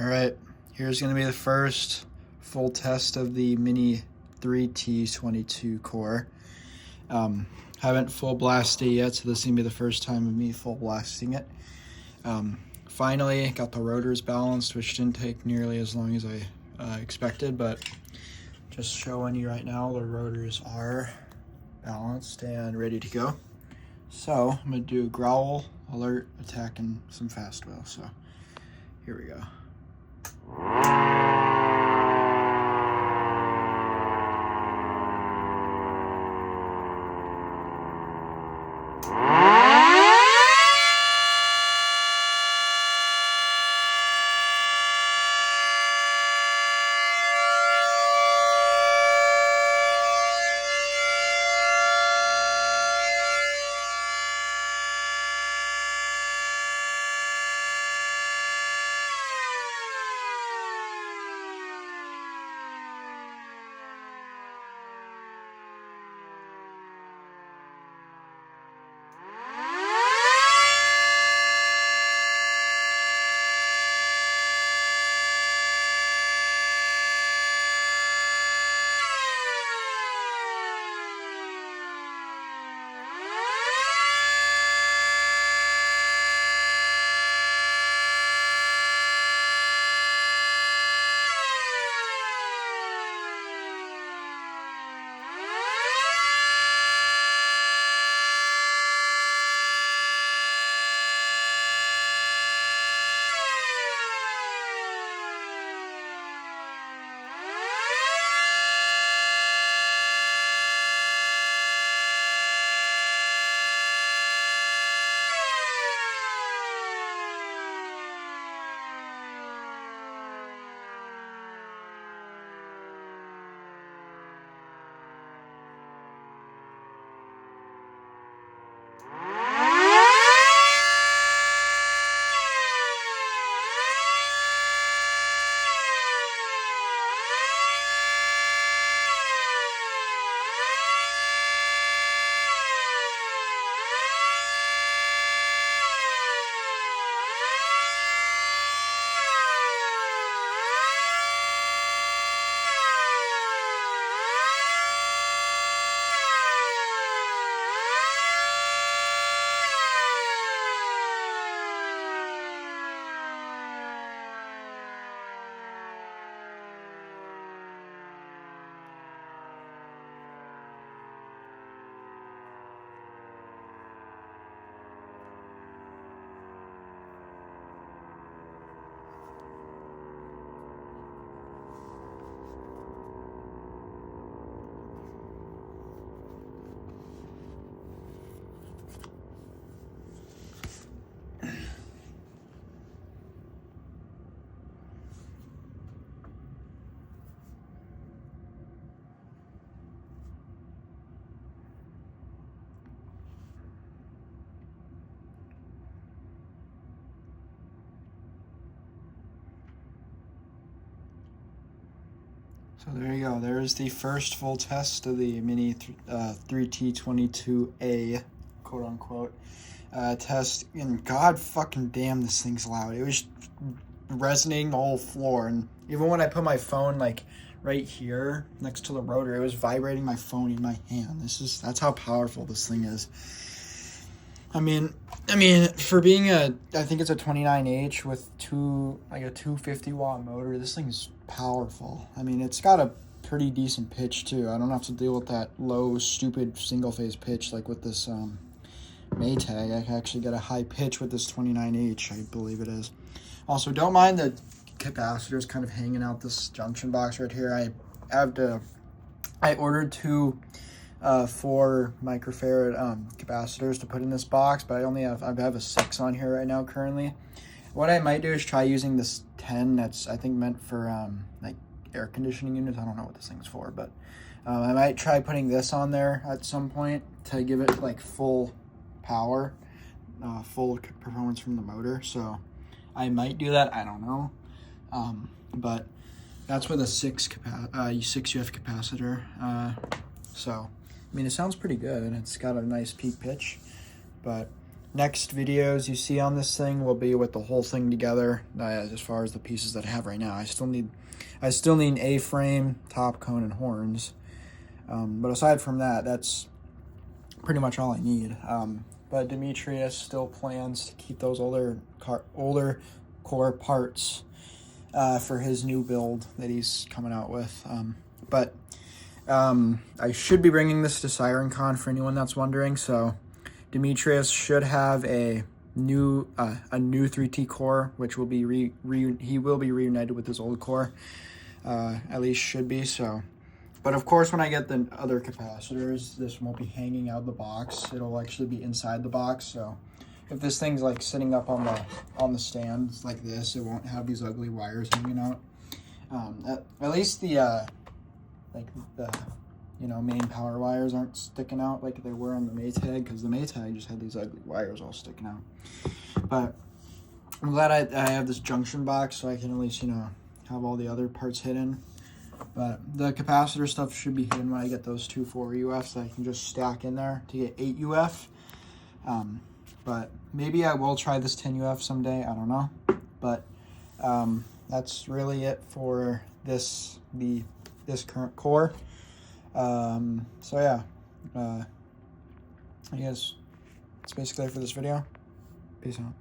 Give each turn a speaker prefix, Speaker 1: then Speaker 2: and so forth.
Speaker 1: All right, here's going to be the first full test of the Mini 3T22 core. Haven't full blasted it yet, so this is going to be the first time of me full blasting it. Finally, got the rotors balanced, which didn't take nearly as long as I expected, but just showing you right now, the rotors are balanced and ready to go. So I'm going to do growl, alert, attack, and some fast wheel. So here we go. So there you go. There's the first full test of the Mini 3T22A, quote unquote, test. And god fucking damn, this thing's loud. It was resonating the whole floor. And even when I put my phone like right here next to the rotor, it was vibrating my phone in my hand. That's how powerful this thing is. I mean, for being I think it's a 29H with a 250 watt motor, this thing's powerful. I mean, it's got a pretty decent pitch too. I don't have to deal with that low, stupid single phase pitch like with this Maytag. I can actually get a high pitch with this 29H, I believe it is. Also, don't mind the capacitors kind of hanging out this junction box right here. I ordered two 4 microfarad capacitors to put in this box, but I have a 6 on here right now currently. What I might do is try using this 10 that's I think meant for like air conditioning units. I don't know what this thing's for, but I might try putting this on there at some point to give it like full power, full performance from the motor. So I might do that. I don't know, but that's with a 6 UF capacitor. So I mean, it sounds pretty good, and it's got a nice peak pitch, but next videos you see on this thing will be with the whole thing together. As far as the pieces that I have right now, I still need an A-frame, top cone, and horns. But aside from that, that's pretty much all I need. But Demetrius still plans to keep those older core parts for his new build that he's coming out with. I should be bringing this to Siren Con for anyone that's wondering. So Demetrius should have a new 3T core, which will be he will be reunited with his old core. At least should be so. But of course, when I get the other capacitors, this won't be hanging out of the box. It'll actually be inside the box. So if this thing's like sitting up on the stand like this, it won't have these ugly wires hanging out. At least the main power wires aren't sticking out like they were on the Maytag, because the Maytag just had these ugly wires all sticking out. But I'm glad I have this junction box, so I can at least have all the other parts hidden. But the capacitor stuff should be hidden when I get those 2 4 UFs that I can just stack in there to get 8 UF. But maybe I will try this 10 UF someday. I don't know. But that's really it for this current core. So yeah, I guess that's basically it for this video. Peace out.